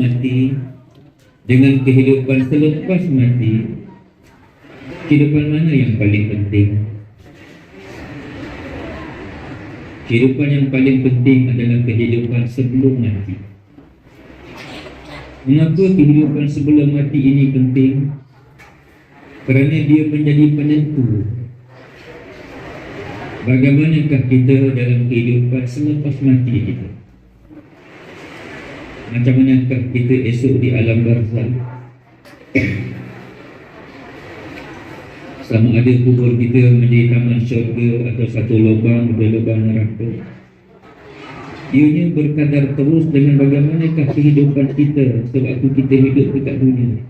mati dengan kehidupan selepas mati, kehidupan mana yang paling penting? Kehidupan yang paling penting adalah kehidupan sebelum mati. Mengapa kehidupan sebelum mati ini penting? Kerana dia menjadi penentu bagaimanakah kita dalam kehidupan selepas mati kita. Macam manakah kita esok di alam barzakh? Sama ada kubur kita menjadi taman syurga atau satu lubang neraka. Ianya berkadar terus dengan bagaimanakah kehidupan kita sewaktu kita hidup dekat dunia.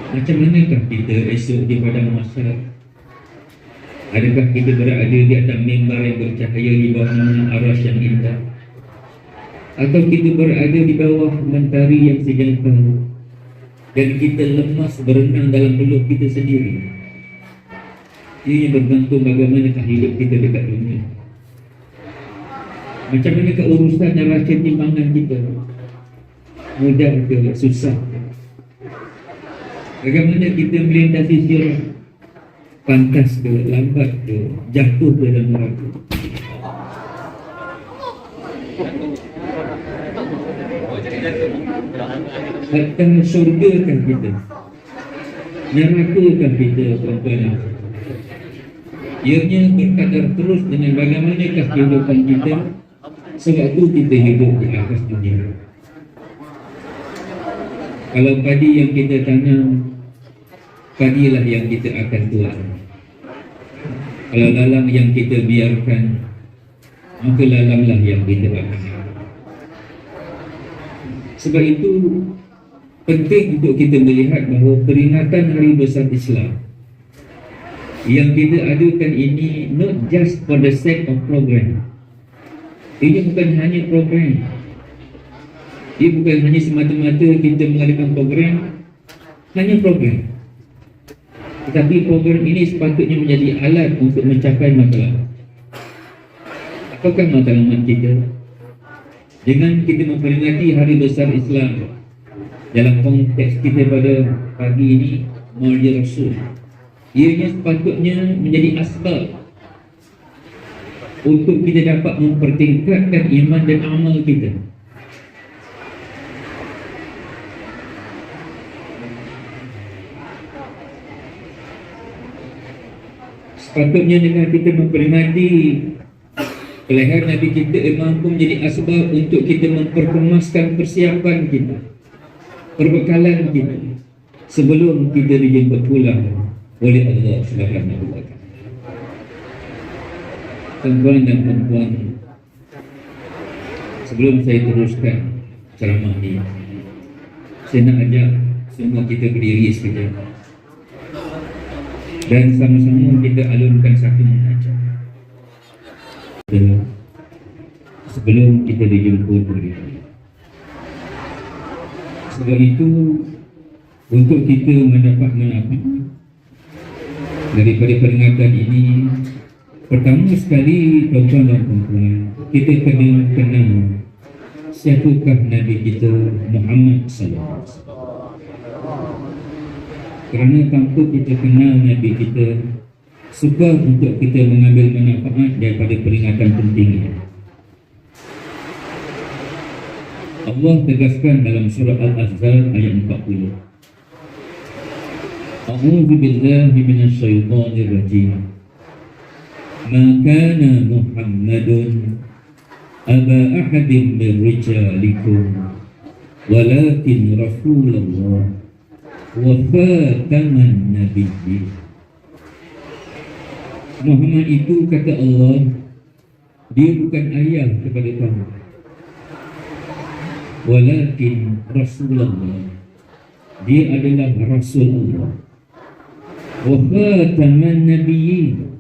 Macam manakah kita esok di padang mahsyar? Adakah kita berada di atas mimbar yang bercahaya di bawah naungan arasy yang indah? Atau kita berada di bawah mentari yang sejengkal dan kita lemas berenang dalam peluk kita sendiri? Ia bergantung bagaimanakah hidup kita dekat dunia. Macam manakah urusan neraca timbangan kita? Mudah ke susah? Bagaimana kita melintasi sirat? Pantas ke, lambat ke, jatuh ke dalam neraka? Datang surga kan kita? Neraka kan kita, tuan-tuan? Ianya berkadar terus dengan bagaimanakah kehidupan kita sewaktu kita hidup di atas dunia. Kalau padi yang kita tanam, padilah yang kita akan tuai. Kalau lalang yang kita biarkan, maka lalanglah yang kita akan. Sebab itu penting untuk kita melihat bahawa peringatan Hari Besar Islam yang kita adakan ini not just for the sake of program. Ini bukan hanya program. Ia bukan hanya semata-mata kita mengadakan program, hanya program. Tetapi program ini sepatutnya menjadi alat untuk mencapai matlamat. Apakah matlamat kita? Dengan kita memperingati Hari Besar Islam dalam konteks kita pada pagi ini, Maulid Rasul, ianya sepatutnya menjadi asbab untuk kita dapat mempertingkatkan iman dan amal kita. Sepatutnya dengan kita memperingati kelahiran Nabi kita mampu menjadi asbab untuk kita memperkemaskan persiapan kita, perbekalan kita sebelum kita dijemput pulang oleh Allah Subhanahu wa Ta'ala. Tuan-tuan dan puan-puan, sebelum saya teruskan ceramah ini, saya nak ajak semua kita berdiri sekejap dan sama-sama kita alunkan satu munajat sebelum kita dijemput oleh Allah. Sebab itu, untuk kita mendapat manfaat daripada peringatan ini, pertama sekali tuan-tuan dan puan-puan, kita kena kenal siapakah Nabi kita Muhammad sallallahu alaihi wasallam. Kerana tanpa kita kenal Nabi kita, sukar untuk kita mengambil manfaat daripada peringatan penting ini. Allah tegaskan dalam surah Al-Ahzab ayat 40. A'udzu billahi minasy syaithanir rajim. Ma kana Muhammadun aba ahadin min rijalikum walakin Rasulullah wa khataman nabiyyin. Muhammad itu, kata Allah, dia bukan ayah kepada kamu, walakin Rasulullah, dia adalah Rasul Allah, wa khataman nabiyyin,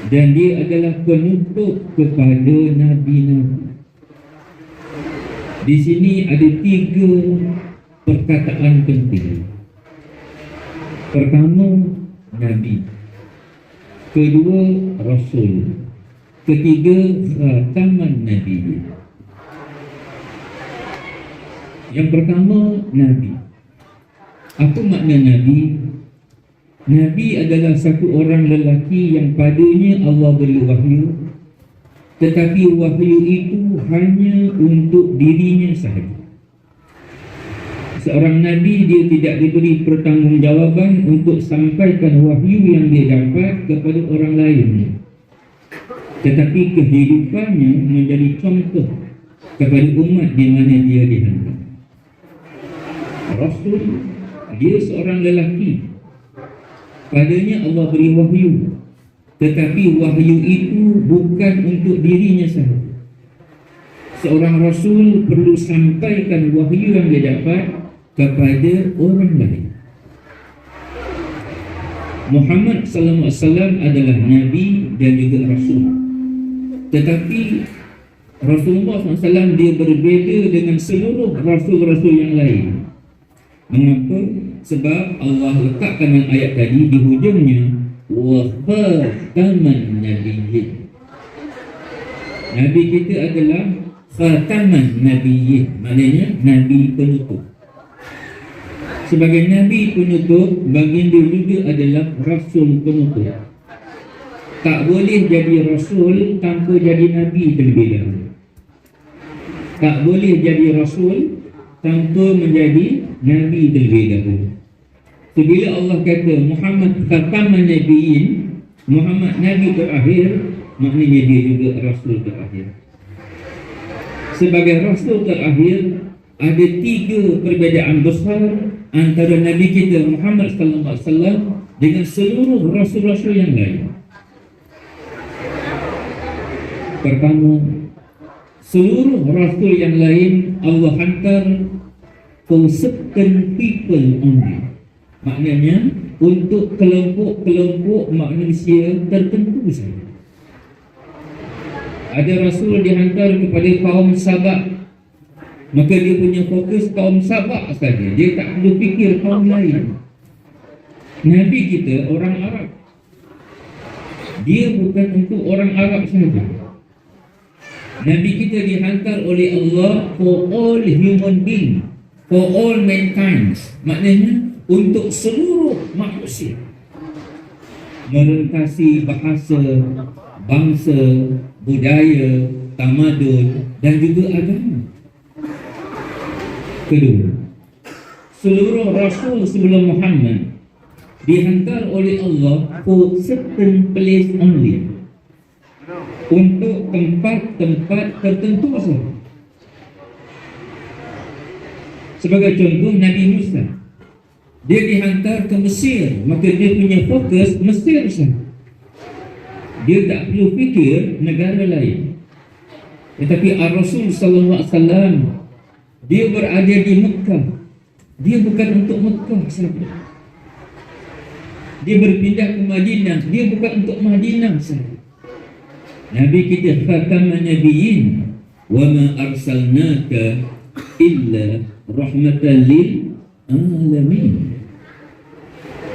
dan dia adalah penutup kepada nabi-nabi. Di sini ada 3 perkataan penting. Pertama, Nabi. Kedua, Rasul. Ketiga, khataman Nabi. Yang pertama, Nabi. Apa makna Nabi? Nabi adalah satu orang lelaki yang padanya Allah beri wahyu, tetapi wahyu itu hanya untuk dirinya sahaja. Seorang Nabi, dia tidak diberi pertanggungjawaban untuk sampaikan wahyu yang dia dapat kepada orang lain, tetapi kehidupannya menjadi contoh kepada umat di mana dia dihantar. Rasul, dia seorang lelaki, padanya Allah beri wahyu, tetapi wahyu itu bukan untuk dirinya sahaja. Seorang Rasul perlu sampaikan wahyu yang dia dapat kepada orang lain. Muhammad sallallahu alaihi wasallam adalah Nabi dan juga Rasul, tetapi Rasulullah SAW dia berbeza dengan seluruh Rasul-Rasul yang lain. Mengapa? Sebab Allah letakkan dalam ayat tadi di hujungnya wa khataman nabiyyin. Nabi kita adalah khataman nabiyyin, maknanya Nabi penutup. Sebagai Nabi penutup, baginda juga adalah Rasul penutup. Tak boleh jadi Rasul tanpa jadi Nabi terlebih dahulu. Tak boleh jadi Rasul tanpa menjadi Nabi terlebih dahulu. So, bila Allah kata Muhammad khataman nabiyyin, Muhammad Nabi terakhir, maknanya dia juga Rasul terakhir. Sebagai Rasul terakhir, ada 3 perbezaan besar antara Nabi kita Muhammad sallallahu alaihi wasallam dengan seluruh Rasul-Rasul yang lain. Pertama, seluruh Rasul yang lain Allah hantar for certain people only. Maknanya untuk kelompok-kelompok manusia tertentu saja. Ada Rasul dihantar kepada kaum Sabak, maka dia punya fokus kaum Sabak saja, dia tak perlu fikir kaum lain. Nabi kita orang Arab, dia bukan untuk orang Arab saja. Nabi kita dihantar oleh Allah for all human being, for all mankind, maknanya untuk seluruh manusia, merentasi bahasa, bangsa, budaya, tamadun dan juga agama. Kedua, seluruh Rasul sebelum Muhammad dihantar oleh Allah for certain place only, untuk tempat-tempat tertentu sahaja. Sebagai contoh, Nabi Musa, dia dihantar ke Mesir, maka dia punya fokus Mesir sahaja. Dia tak perlu fikir negara lain. Tetapi Rasul sallallahu alaihi wasallam, dia berada di Mekah, dia bukan untuk Mekah sahaja. Dia berpindah ke Madinah, dia bukan untuk Madinah sahaja. Nabi kita khataman nabiyyin wa ma arsalnaka illa rahmatan lil alamin.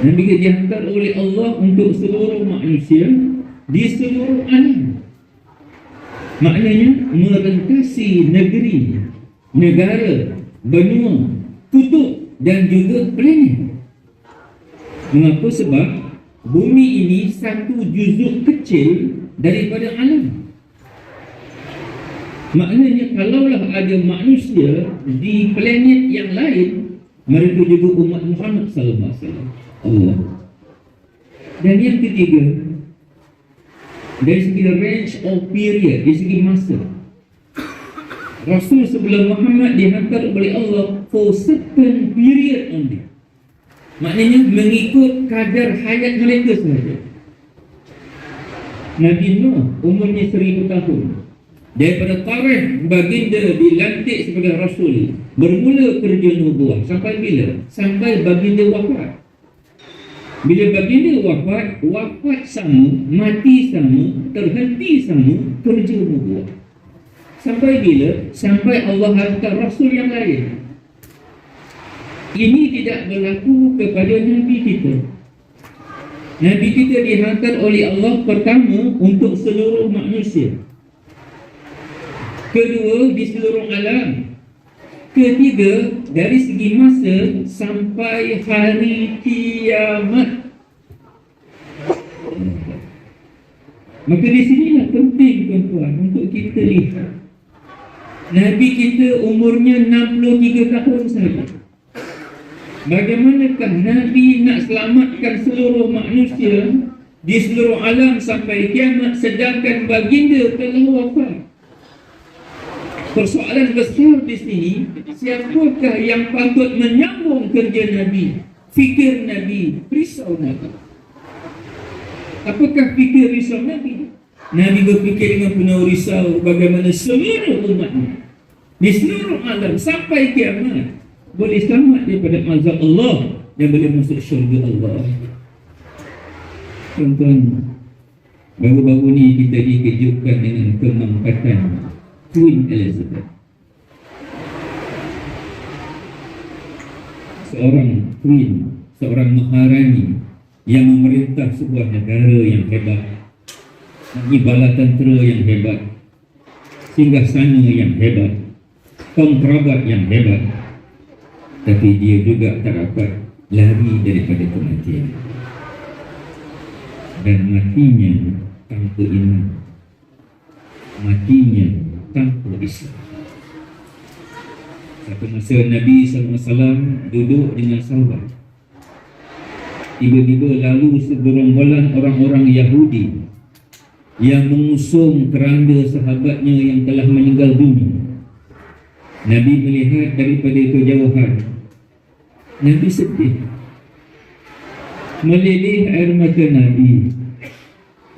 Nabi kita dihantar oleh Allah untuk seluruh manusia di seluruh alam. Maknanya merentasi negeri, negara, benua, kutub dan juga planet. Mengapa? Sebab bumi ini satu juzuk kecil daripada alam. Maknanya kalaulah ada manusia di planet yang lain, mereka juga umat Muhammad sallallahu alaihi wasallam. Allah. Dan yang ketiga, dari segi range of period, dari segi masa, Rasul sebelum Muhammad dihantar oleh Allah for certain period only. Maknanya mengikut kadar hayat mereka sahaja. Nabi Nuh umurnya 1000 tahun. Daripada tarikh baginda dilantik sebagai Rasul, bermula kerja nubuah sampai bila? Sampai baginda wafat. Bila baginda wafat sama, mati sama, terhenti sama kerja nubuah. Sampai bila? Sampai Allah hantar Rasul yang lain. Ini tidak berlaku kepada Nabi kita. Nabi kita dihantar oleh Allah pertama untuk seluruh manusia, kedua di seluruh alam, Ketiga, dari segi masa sampai hari kiamat. Maka di sinilah penting tuan-tuan untuk kita lihat. Nabi kita umurnya 63 tahun saja. Bagaimanakah Nabi nak selamatkan seluruh manusia di seluruh alam sampai kiamat, sedangkan baginda telah wafat? Persoalan besar di sini, siapakah yang patut menyambung kerja Nabi, fikir Nabi, risau Nabi? Apakah fikir risau Nabi? Nabi berfikir dengan penuh risau bagaimana seluruh umatnya di seluruh alam sampai kiamat boleh selamat daripada azab Allah dan boleh masuk syurga Allah. Tuan-tuan, baru-baru ni kita dikejutkan dengan kemangkatan Queen Elizabeth, seorang queen, seorang maharani yang memerintah sebuah negara yang hebat, bala tentera yang hebat, singgahsana yang hebat, kaum kerabat yang hebat, tapi dia juga tak dapat lari daripada kematian, dan matinya tanpa iman, matinya tanpa Islam. Satu masa Nabi SAW duduk dengan sahabat, tiba-tiba lalu segerombolan orang-orang Yahudi yang mengusung keranda sahabatnya yang telah meninggal dunia. Nabi melihat daripada kejauhan. Nabi sedih, meleleh air mata Nabi,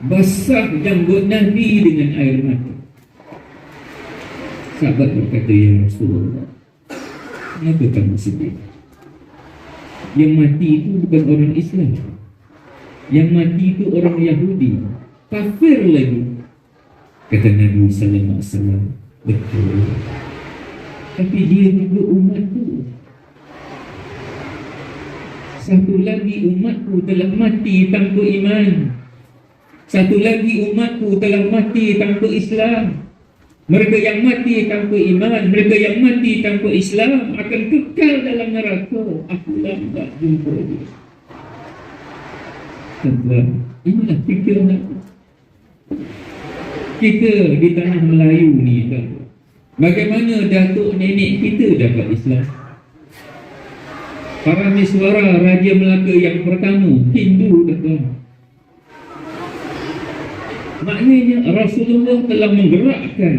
basah janggut Nabi dengan air mata. Sahabat berkata, ya Rasulullah, kenapa kamu sedih? Yang mati itu bukan orang Islam, yang mati itu orang Yahudi, kafir lagi. Kata Nabi sallallahu alaihi wasallam, betul, tapi dia juga umatku. Satu lagi umatku telah mati tanpa iman, satu lagi umatku telah mati tanpa Islam. Mereka yang mati tanpa iman, mereka yang mati tanpa Islam akan kekal dalam neraka. Aku lambat jumpa dia. Tuan-tuan, inilah fikiran kita di tanah Melayu ni, tuan. Bagaimana datuk nenek kita dapat Islam? Para miswara Raja Melaka yang pertama Hindu, tuan. Maknanya Rasulullah telah menggerakkan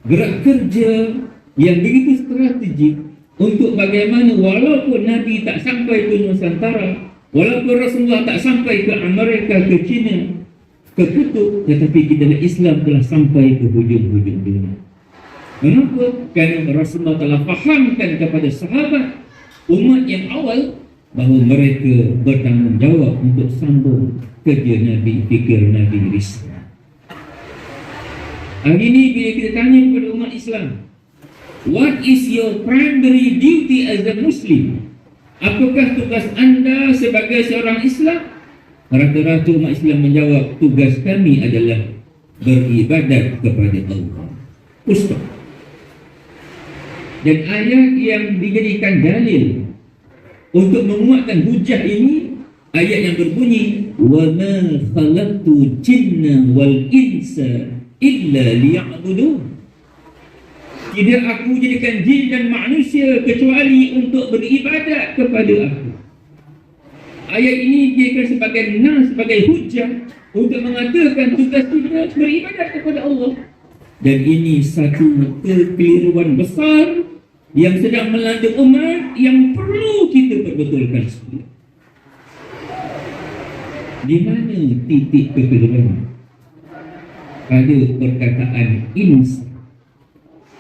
gerak kerja yang begitu strategik untuk bagaimana walaupun Nabi tak sampai ke Nusantara, walaupun Rasulullah tak sampai ke Amerika, ke China, ke kutub, tetapi kita Islam telah sampai ke hujung-hujung dunia. Kenapa? Kerana Rasulullah telah fahamkan kepada sahabat umat yang awal bahawa mereka bertanggungjawab untuk sambung kerja Nabi, fikir Nabi, risau. Hari ini bila kita tanya kepada umat Islam, what is your primary duty as a Muslim? Apakah tugas anda sebagai seorang Islam? Rata-rata umat Islam menjawab, tugas kami adalah beribadat kepada Allah. Ustaz. Dan ayat yang dijadikan dalil untuk menguatkan hujah ini, ayat yang berbunyi, wa ma khalaqtu jinna wal insa illa liya'budun. Tidak aku jadikan jin dan manusia kecuali untuk beribadat kepada aku. Ayat ini dijadikan sebagai nas, sebagai hujah untuk mengatakan tugas kita beribadat kepada Allah. Dan ini satu kekeliruan besar yang sedang melanda umat yang perlu kita perbetulkan semula. Di mana titik kekeliruan? Pada perkataan insa.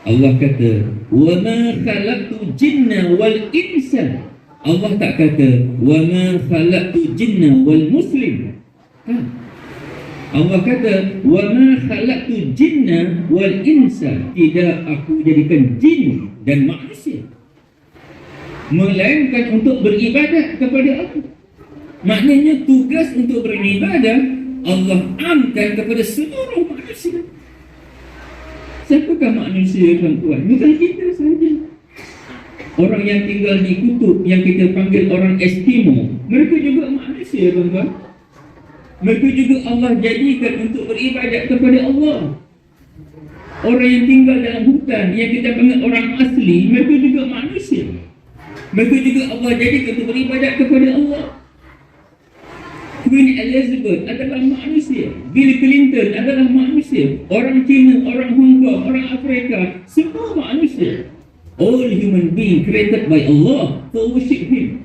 Allah kata, wa ma khalaqtu jinna wal insa. Allah tak kata, wa ma khalaqtu jinna wal muslim. Allah kata, wa ma khalaqtu jinna wal insa. Tidak aku jadikan jin dan manusia, melainkan untuk beribadat kepada aku. Maknanya tugas untuk beribadah Allah amkan kepada seluruh manusia. Siapakah manusia, tuan-tuan? Bukan kita saja. Orang yang tinggal di kutub yang kita panggil orang Eskimo, mereka juga manusia, tuan-tuan. Mereka juga Allah jadikan untuk beribadat kepada Allah. Orang yang tinggal dalam hutan yang kita panggil orang asli, mereka juga manusia. Mereka juga Allah jadikan untuk beribadat kepada Allah. Queen Elizabeth adalah manusia. Bill Clinton adalah manusia. Orang Cina, orang Hong Kong, orang Afrika, semua manusia. All human beings created by Allah to worship Him.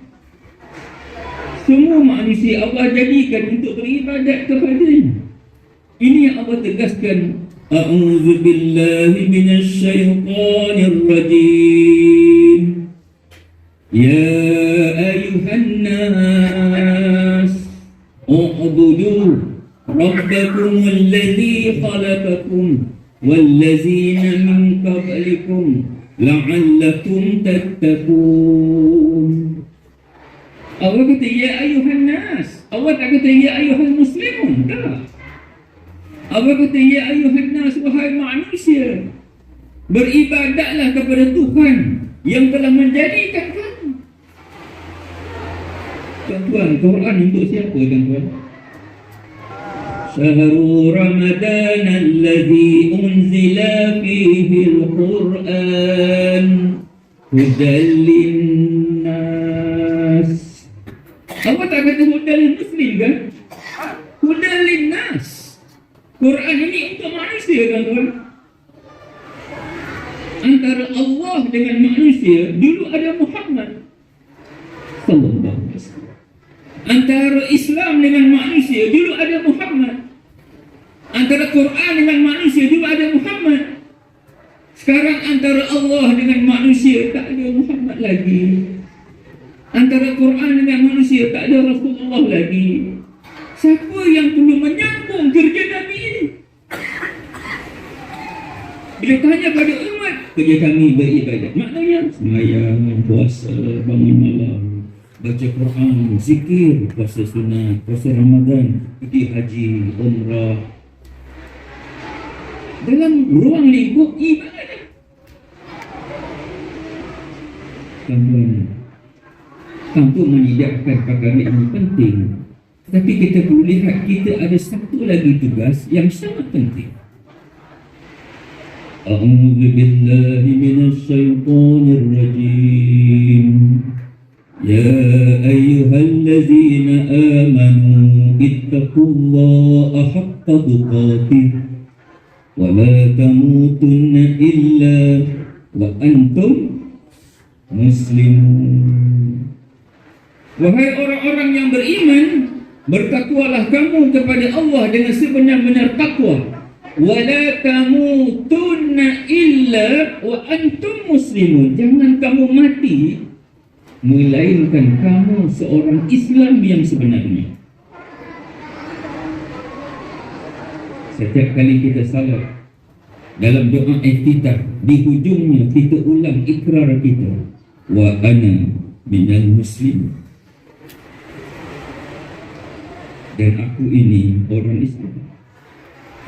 Semua manusia Allah jadikan untuk beribadat kepada-Nya. Ini yang Allah tegaskan. A'udzu billahi minasy syaithanir rajim. Ya ayuhan nas, u'budu rabbakum alladhi khalaqakum wallazina min qablikum la'allakum tattaqun. Allah kata ya ayuhan nas. Allah tak kata ya ayuhan muslimun. Tak. Allah kata ya ayuhan nas, wahai manusia, beribadatlah kepada Tuhan yang telah menjadikan kamu. Tuan-tuan, Quran untuk siapa, tuan-tuan? Syahrul Ramadan alladhi unzila fihi al-Quran hudan linnas. Allah tak kata hudan lil muslim kan? Hudan linnas. Quran ini untuk manusia, tuan-tuan. Antara Allah dengan manusia, dulu ada Muhammad sallallahu alaihi wasallam. Antara Islam dengan manusia, dulu ada Muhammad. Antara Quran dengan manusia, dulu ada Muhammad. Sekarang antara Allah dengan manusia, tak ada Muhammad lagi. Antara Quran dengan manusia, tak ada Rasulullah lagi. Siapa yang perlu menyambung kerja Nabi ini? Bila tanya pada umat, kerja kami beribadat. Maknanya sembahyang, puasa, bangun malam, baca Quran, zikir, puasa sunat, puasa Ramadan, pergi haji, umrah. Dalam ruang lingkup ibadat. Tuan-tuan, tanpa menidakkan perkara ini penting, tapi kita perlu lihat kita ada satu lagi tugas yang sangat penting. A'udzu billahi minasy syaithanir rajim. Ya ayyuhallazina amanu ittaqullaha haqqa tuqatih wa la tamutunna illa wa antum muslimun. Wahai orang-orang yang beriman, bertakwalah kamu kepada Allah dengan sebenar-benar takwa. Wala tamutunna illa wa antum muslimun. Jangan kamu mati melainkan kamu seorang Islam yang sebenarnya. Setiap kali kita salat, dalam doa iftitah, di hujungnya kita ulang ikrar kita, wa ana minal muslim. Dan aku ini orang Islam.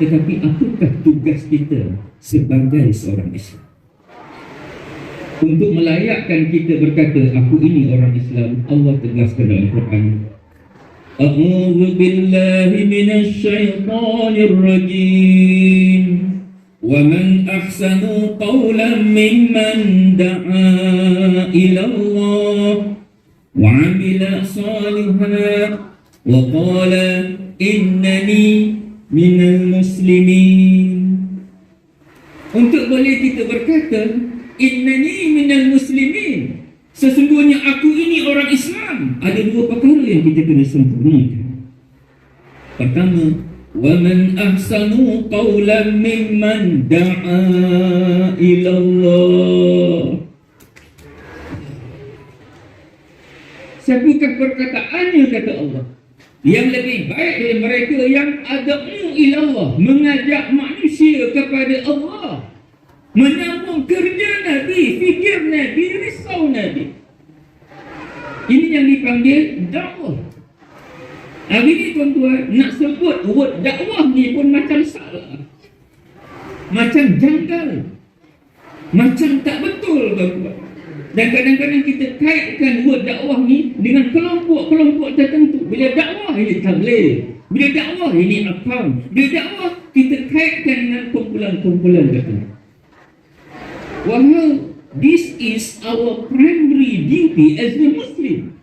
Tetapi apakah tugas kita sebagai seorang Islam? Untuk melayakkan kita berkata, aku ini orang Islam, Allah tegaskan dalam Quran, A'udzu billahi minasy syaithanir rajim. Wa man ahsanu qawlan mimman da'a ila Allah wa 'amila shalihan wa qala innani minal muslimin. Untuk boleh kita berkata innani minal muslimin, sesungguhnya aku ini orang Islam, ada dua perkara yang kita kena sempurnakan. Pertama, wa man ahsanu qawlan mimman da'a ila Allah. Siapakah perkataannya, kata Allah, yang lebih baik dari mereka yang ad'u ila Allah, mengajak manusia kepada Allah, menyambung kerja Nabi, fikir Nabi, risau Nabi. Ini yang dipanggil dakwah. Hari ini tuan-tuan, nak sebut word dakwah ni pun macam salah, macam janggal, macam tak betul, tuan-tuan. Dan kadang-kadang kita kaitkan word dakwah ni dengan kelompok-kelompok tertentu. Bila dakwah ini tabligh, bila dakwah ini akam, bila dakwah kita kaitkan dengan kumpulan-kumpulan tertentu. Wahal this is our primary duty as a Muslim.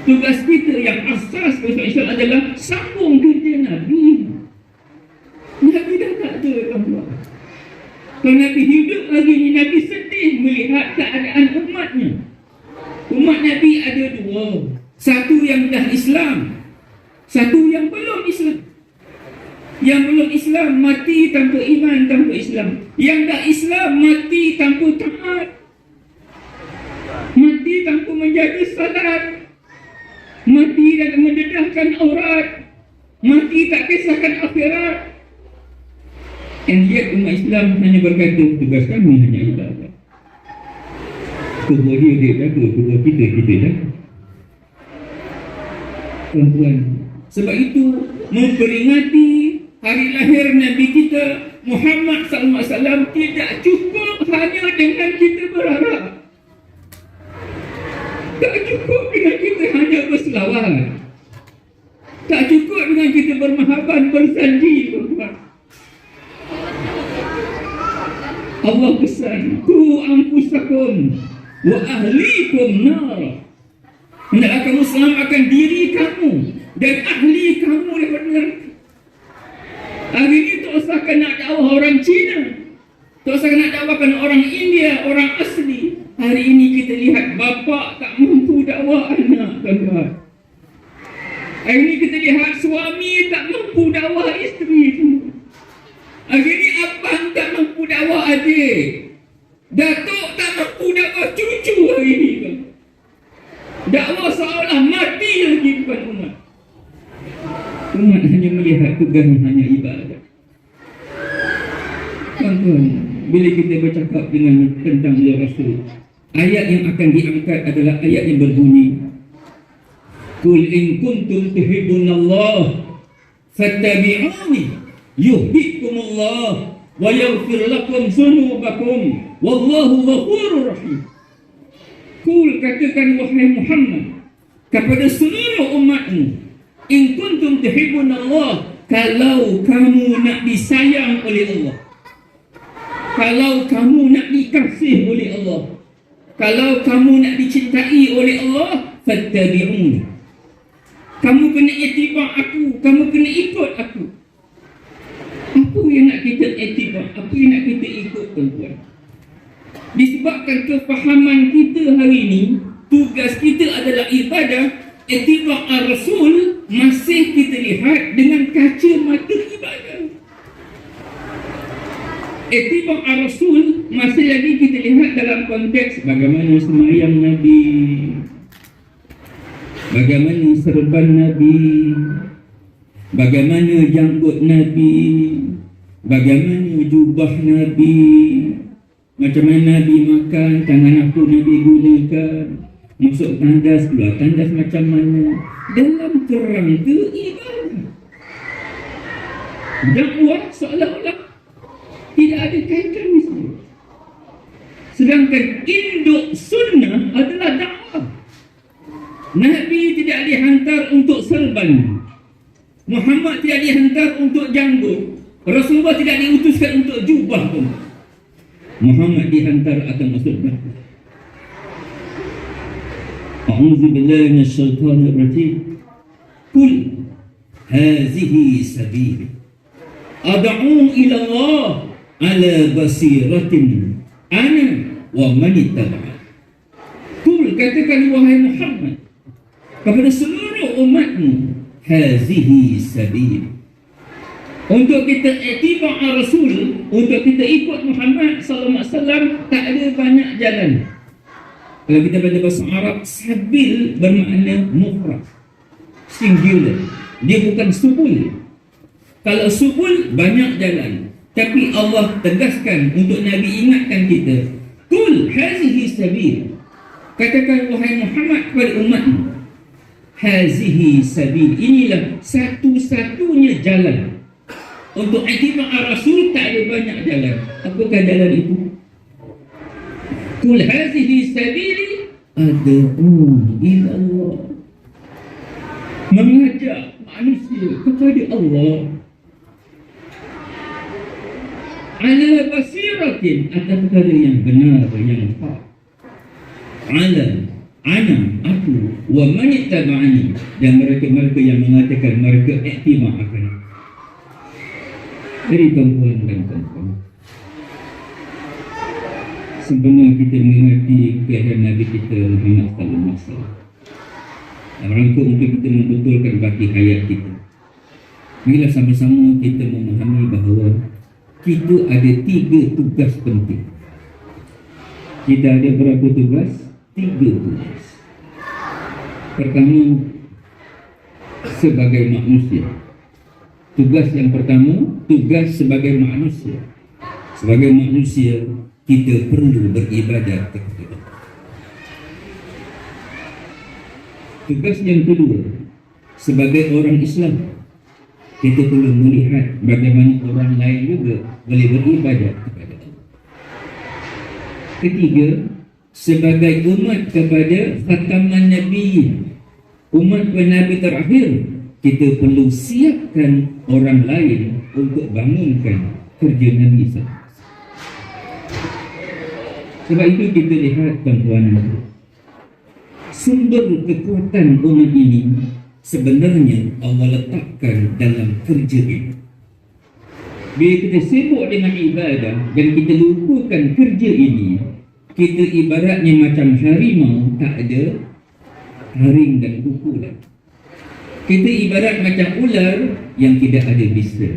Tugas kita yang asas masuk Islam adalah sambung kerja Nabi. Nabi dah tak ada, tuan-tuan. Kalau Nabi hidup lagi ni, Nabi sedih melihat keadaan umatnya. Umat Nabi ada dua. Satu yang dah Islam, satu yang belum Islam. Yang belum Islam mati tanpa iman, tanpa Islam. Yang dah Islam mati tanpa taat, mati tanpa menjaga salat, mati dan mendedahkan aurat, mati tak kisahkan akhirat. And yet umat Islam hanya berkata tugas kami hanya ibadah. Kubur dia jaga, kubur kita jaga. Tuan-tuan, sebab itu memperingati hari lahir Nabi kita Muhammad SAW tidak cukup hanya dengan kita berharap. Tak cukup dengan kita hanya berselawat. Tak cukup dengan kita bermahaban, berjanji, tuan-tuan. Allah pesan, ku anfusakum wa ahlikum nar. Hendaklah kamu selamatkan diri kamu dan ahli kamu daripada neraka. Hari ini tak usah nak dakwah orang Cina, tak usah nak dakwahkan orang India, orang asli. Hari ini kita lihat bapa tak mampu dakwah anak, tuan-tuan. Hari ini kita lihat suami tak mampu dakwah isteri. Hari ini abang tak mampu dakwah adik, datuk tak mampu dakwah cucu hari ini. Dakwah seolah mati lagi depan umat. Umat hanya melihat tugas hanya ibadah. Tuan-tuan, bila kita bercakap dengan tentang Rasul, ayat yang akan diangkat adalah ayat yang berbunyi, Qul in kuntum tuhibbunallah fattabi'uni yuhibbukumullah wa yaghfir lakum dzunubakum wallahu ghafurur rahim. Qul, katakan wahai Muhammad kepada seluruh umatmu, in kuntum tuhibbunallah, kalau kamu nak disayang oleh Allah, kalau kamu nak dikasih oleh Allah, kalau kamu nak dicintai oleh Allah, fattabi'uni, kamu kena ittiba aku, kamu kena ikut aku. Apa yang nak kita ittiba, apa yang nak kita ikut, tuan-tuan? Disebabkan kefahaman kita hari ini, tugas kita adalah ibadah, ittiba ar-Rasul masih kita lihat dengan kacamata ibadah. Ittiba ar-Rasul masih lagi kita lihat dalam konteks bagaimana sembahyang Nabi, bagaimana serban Nabi, bagaimana janggut Nabi, bagaimana jubah Nabi, macam mana Nabi makan, tangan apa Nabi gunakan, masuk tandas, keluar tandas macam mana, dalam kerangka ibadah. Dakwah seolah-olah tidak ada kaitan di sini. Sedangkan induk sunnah adalah dakwah. Nabi tidak dihantar untuk serban, Muhammad tidak dihantar untuk janggut, Rasulullah tidak diutuskan untuk jubah pun. Muhammad dihantar akan masuk dakwah. A'udzu billahi minasyaitonir rajim. Qul hazihi sabili ad'u ila Allah ala basiratin ana wa man ittaba'a. Qul, katakan wahai Muhammad kepada seluruh umatmu, hazihi sabili, untuk kita ittiba ar-Rasul, untuk kita ikut Muhammad sallallahu alaihi wasallam, tak ada banyak jalan. Kalau kita baca bahasa Arab, sabil bermakna mufrad, singular. Dia bukan subul. Kalau subul, banyak jalan. Tapi Allah tegaskan untuk Nabi ingatkan kita, Qul hazihi sabil, katakan wahai Muhammad kepada umatmu, hazihi sabil, inilah satu-satunya jalan. Untuk ittiba ar-Rasul tak ada banyak jalan. Apakah jalan itu? Kul hazihi sabili ad'u ila Allah. Mengajak manusia kepada Allah. Ala basiratin, atas perkara yang benar, yang hak. Ala, ana, aku, wa man ittaba'ani, dan mereka-mereka yang mengatakan mereka iktimah akan. Jadi tuan-tuan dan tuan-tuan, sebenarnya kita mengerti keadaan Nabi kita Muhammad sallallahu alaihi wasallam. Rangka untuk kita membetulkan bagi hayat kita. Marilah sama-sama kita memahami bahawa kita ada 3 tugas penting. Kita ada berapa tugas? 3 tugas. Pertama, sebagai manusia. Tugas yang pertama, tugas sebagai manusia. Sebagai manusia, kita perlu beribadat kepada Allah. Tugas yang kedua, sebagai orang Islam, kita perlu melihat bagaimana orang lain juga boleh beribadat kepada Allah. Ketiga, sebagai umat kepada khataman Nabi, umat Nabi terakhir, kita perlu siapkan orang lain untuk bangunkan kerja Nabi SAW. Sebab itu kita lihat tuan-tuan, sumber kekuatan umat ini sebenarnya Allah letakkan dalam kerja ini. Bila kita sibuk dengan ibadah dan kita lupakan kerja ini, kita ibaratnya macam harimau tak ada taring dan kuku lagi. Kita ibarat macam ular yang tidak ada bisa.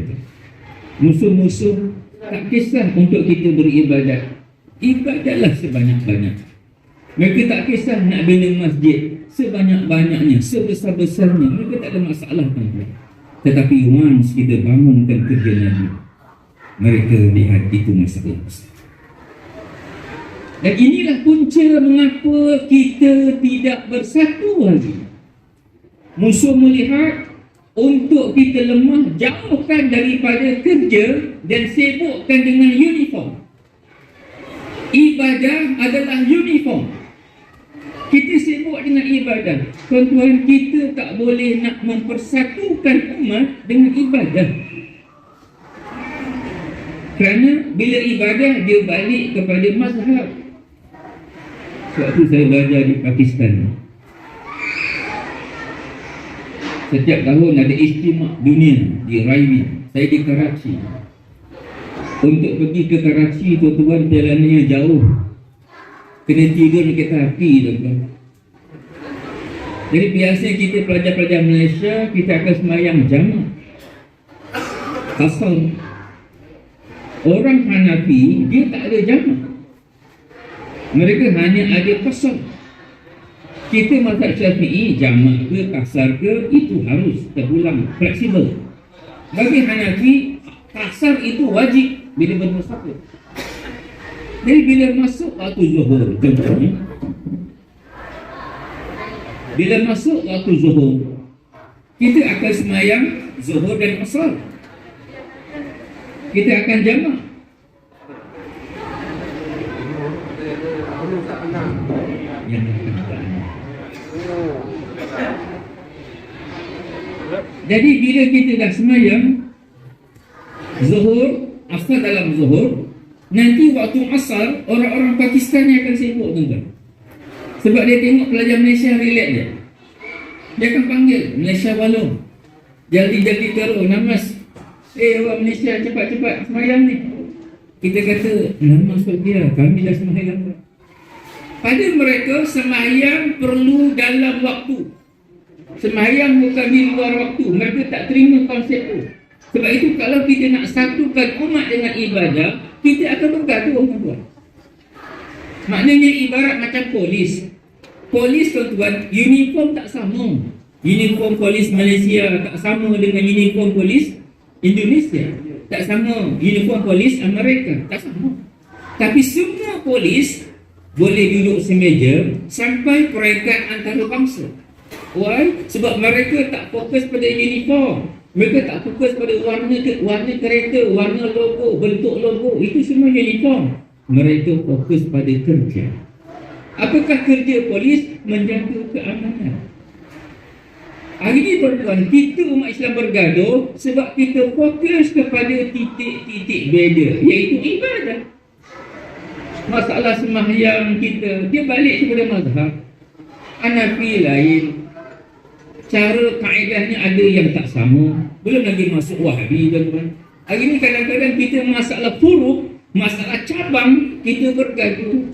Musuh-musuh tak kisah untuk kita beribadat. Ibadatlah sebanyak-banyak. Mereka tak kisah nak bina masjid sebanyak-banyaknya, sebesar-besarnya. Mereka tak ada masalah tuan-tuan. Tetapi once kita bangunkan kerja Nabi, mereka lihat itu masalah besar. Dan inilah punca mengapa kita tidak bersatu lagi. Musuh melihat untuk kita lemah, jauhkan daripada kerja dan sibukkan dengan uniform. Ibadah adalah uniform. Kita sibuk dengan ibadah. Tuan-tuan, kita tak boleh nak mempersatukan umat dengan ibadah. Kerana bila ibadah dia balik kepada mazhab. Sebab tu saya belajar di Pakistan. Setiap tahun ada istimewa dunia di Raivin. Saya di Karachi. Untuk pergi ke Karachi, tuan-tuan, perjalanannya jauh. Kena tidur di kereta api, tuan-tuan. Jadi biasanya kita pelajar-pelajar Malaysia, kita akan sembahyang jamak, qasar. Orang Hanafi, dia tak ada jamak. Mereka hanya ada qasar. Kita mazhab Syafi'i, jamak ke, qasar ke, itu harus terulang, fleksibel. Bagi Hanafi, qasar itu wajib bila bermusafir. Jadi bila masuk waktu zuhur, contohnya, bila masuk waktu zuhur, kita akan sembahyang zuhur dan asar. Kita akan jamak. Jadi bila kita dah sembahyang zuhur, asar dalam zuhur, nanti waktu asar, orang-orang Pakistan yang akan sibuk, tuan-tuan. Sebab dia tengok pelajar Malaysia relax je. Dia akan panggil Malaysia Walong, jaldi-jaldi teruk, namas. Orang Malaysia cepat-cepat sembahyang ni. Kita kata, namas dia, kami dah sembahyang. Pada mereka, sembahyang perlu dalam waktu. Sembahyang bukan di luar waktu. Mereka tak terima konsep tu. Sebab itu kalau kita nak satukan umat dengan ibadah, kita akan bergaduh, tuan-tuan. Maknanya ibarat macam polis. Polis, tuan-tuan, uniform tak sama. Uniform polis Malaysia tak sama dengan uniform polis Indonesia. Tak sama uniform polis Amerika. Tak sama. Tapi semua polis boleh duduk semeja sampai peringkat antarabangsa. Why? Sebab mereka tak fokus pada uniform. Mereka tak fokus pada warna kereta, warna logo, bentuk logo. Itu semua uniform. Mereka fokus pada kerja. Apakah kerja polis? Menjaga keamanan. Hari ini tuan-tuan, kita umat Islam bergaduh sebab kita fokus kepada titik-titik beza, iaitu ibadah. Masalah sembahyang kita, dia balik kepada mazhab. Hanafi lain, cara kaedahnya ada yang tak sama. Belum lagi masuk Wahabi, tuan-tuan. Hari ini kadang-kadang kita masalah furuk, masalah cabang, kita bergaduh.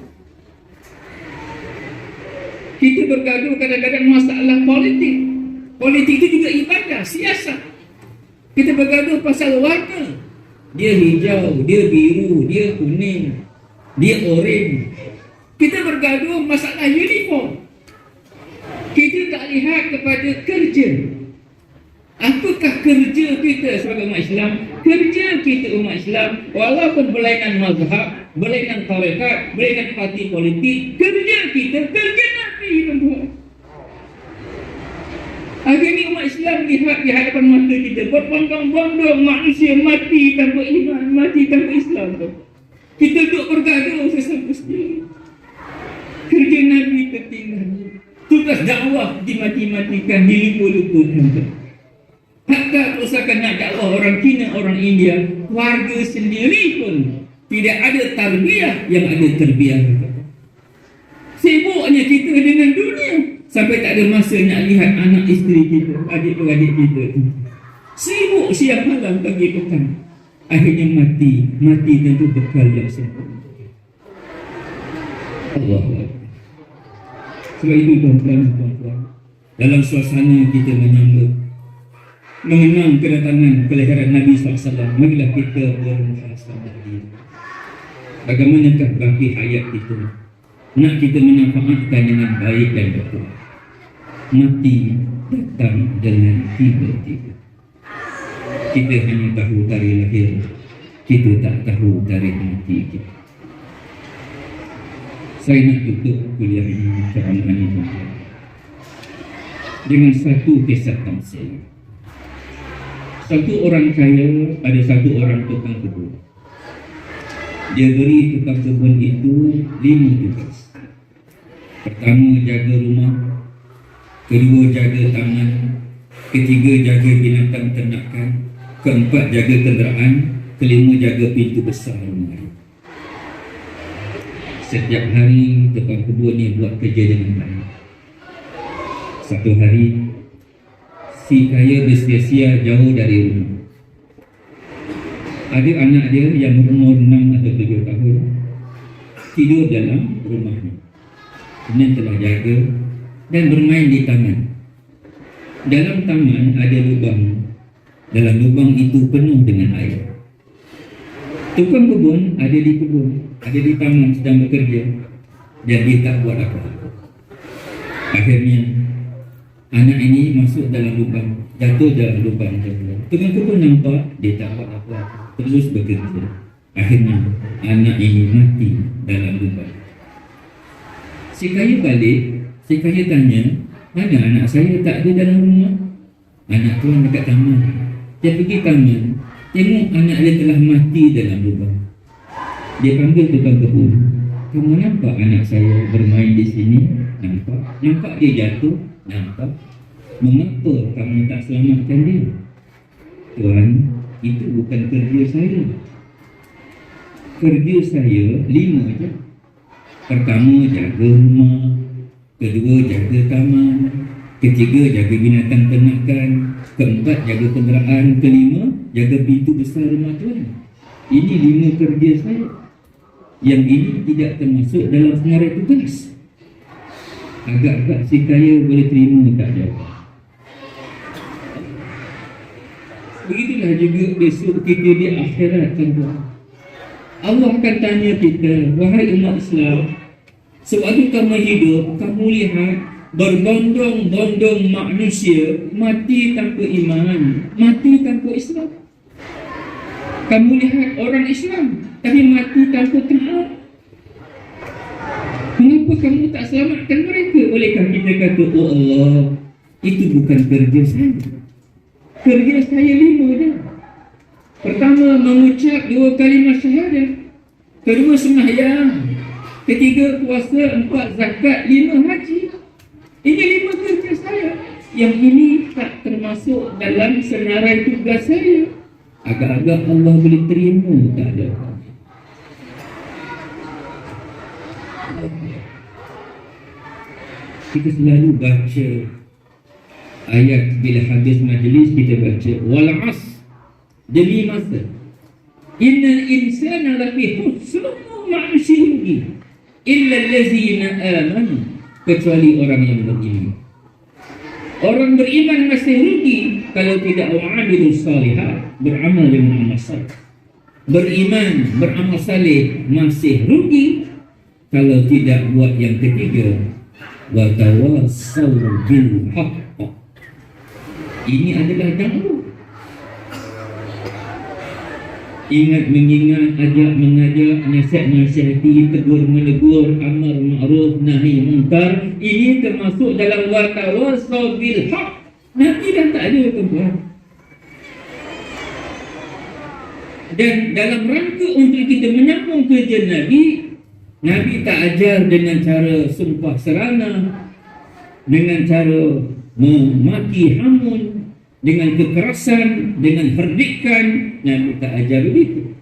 Kita bergaduh kadang-kadang masalah politik. Politik itu juga ibadah, siasat. Kita bergaduh pasal warna. Dia hijau, dia biru, dia kuning, dia oranye. Kita bergaduh masalah uniform. Kita tak lihat kepada kerja. Apakah kerja kita sebagai umat Islam? Kerja kita umat Islam, walaupun berlainan mazhab, berlainan tarekat, berlainan parti politik, kerja kita kerja Nabi, tuan-tuan. Hari ini umat Islam lihat di hadapan mata kita berbondong-bondong manusia mati tanpa iman, mati tanpa Islam. Kita duduk bergaduh sesama-sama. Kerja Nabi tertinggal. Tugas dakwah dimati-matikan, dilupa-lupakan. Hatta usahakan nak dakwah orang Cina, orang India, warga sendiri pun tidak ada tarbiyah yang ada terbiar. Sibuknya kita dengan dunia sampai tak ada masa nak lihat anak isteri kita, adik-beradik kita. Sibuk siang malam, pagi petang. Akhirnya mati tentu bekal yang sempurna. Allah. Sebab itu tuan-tuan, dalam suasana kita mengenang kedatangan kelahiran Nabi SAW, marilah kita bermuhasabah diri. Bagaimanakah bagi hayat kita? Nak kita memanfaatkan dengan baik dan betul. Mati datang dengan tiba-tiba. Kita hanya tahu tarikh lahir, kita tak tahu tarikh mati kita. Saya nak tutup kuliah ini, ceramah ini dengan satu kisah tamsil. Satu orang kaya, ada satu orang tukang kebun. Dia beri tukang kebun itu 5 tugas. Pertama, jaga rumah. Kedua, jaga taman. Ketiga, jaga binatang ternakan. Keempat, jaga kenderaan. Kelima, jaga pintu besar rumah. Setiap hari tukang kebun ni buat kerja dengan baik. Satu hari, si kaya bersia-sia jauh dari rumah. Ada anak dia yang berumur 6 atau 7 tahun tidur dalam rumahnya. Kemudian telah jaga dan bermain di taman. Dalam taman ada lubang. Dalam lubang itu penuh dengan air. Tukang kebun ada di kebun, ada di taman sedang bekerja, dan dia tak buat apa. Akhirnya anak ini masuk dalam lubang, jatuh dalam lubang. Tukang kebun nampak dia tak buat apa, terus bekerja. Akhirnya anak ini mati dalam lubang. Si kaya balik, si kaya tanya, mana anak saya? Tak ada dalam rumah. Anak tuan dekat taman. Dia pergi taman, tengok anak dia telah mati dalam lubang. Dia panggil tukang kebun. Kamu nampak anak saya bermain di sini? Nampak? Nampak dia jatuh? Nampak? Mengapa kamu tak selamatkan dia? Tuan, itu bukan kerja saya. Kerja saya 5 je. Pertama, jaga rumah. Kedua, jaga taman. Ketiga, jaga binatang ternakan. Keempat, jaga kenderaan. Kelima, jaga pintu besar rumah tuan. Ini 5 kerja saya. Yang ini tidak termasuk dalam senarai tugas. Agak-agak si kaya boleh terima tak jawab. Begitulah juga besok kita di akhirat, tuan-tuan. Allah akan tanya kita, wahai umat Islam, sewaktu kamu hidup, kamu lihat berbondong-bondong manusia mati tanpa iman, mati tanpa Islam. Kamu lihat orang Islam tapi mati tanpa taat. Kenapa kamu tak selamatkan mereka? Bolehkah kita kata, oh Allah, itu bukan kerja saya. Kerja saya 5 je. Pertama, mengucap 2 kalimah syahadat. kedua sembahyang, ketiga puasa, empat zakat, lima haji. Ini lima kerja saya. Yang ini tak termasuk dalam senarai tugas saya. Agak-agak Allah boleh terima tak ada. Kita selalu baca ayat bila habis majlis, kita baca wal as, demi masa. Innal insana lafi khusr, manusia rugi illa allazina amanu, kecuali orang yang beriman. Orang beriman masih rugi kalau tidak wa'amilus salihat, beramal dengan amal saleh. Beriman, beramal saleh masih rugi kalau tidak buat yang ketiga, wa tawassaw bil haqq. Ini adalah dakwah. Ingat mengingat, ajak mengajak, nasihat-nasihati, tegur menegur, amar ma'ruf, nahi munkar. Ini termasuk dalam wa tawassaw bil haqq. Nabi dah tak ada, tuan-tuan. Dan dalam rangka untuk kita menyambung kerja Nabi, Nabi tak ajar dengan cara sumpah serana, dengan cara memaki hamun, dengan kekerasan, dengan herdikan. Nabi tak ajar begitu.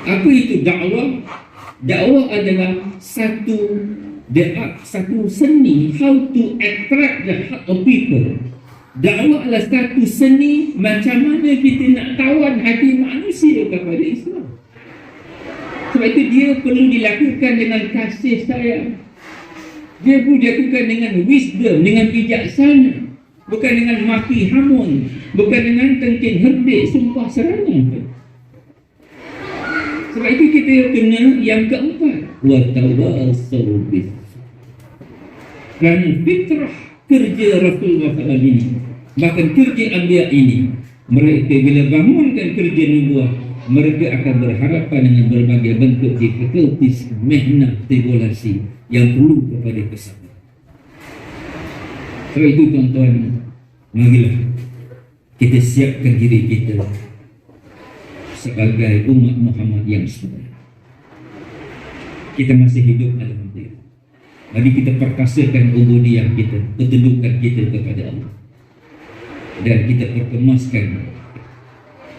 Apa itu dakwah? Dakwah adalah satu seni how to attract the heart of people. Dakwah adalah satu seni macam mana kita nak tawan hati manusia kepada Islam. Sebab itu dia perlu dilakukan dengan kasih sayang. Dia perlu dilakukan dengan wisdom, dengan bijaksana, bukan dengan maki hamun, bukan dengan tengking herdik, sumpah serana. Sebab itu kita kena yang keempat, wa tawassaw bis. Kerana fitrah kerja Rasulullah SAW ini, bahkan kerja Anbiya ini, mereka bila bangunkan kerja nubuah, mereka akan berharapan dengan berbagai bentuk difficulties, mehnah, tribulasi yang perlu kepada kesabaran. Sebab itu tuan-tuan, marilah kita siapkan diri kita sebagai umat Muhammad yang sebenar. Kita masih hidup, alhamdulillah. Mari kita perkasakan ubudiyah kita, kedudukan kita kepada Allah, dan kita perkemaskan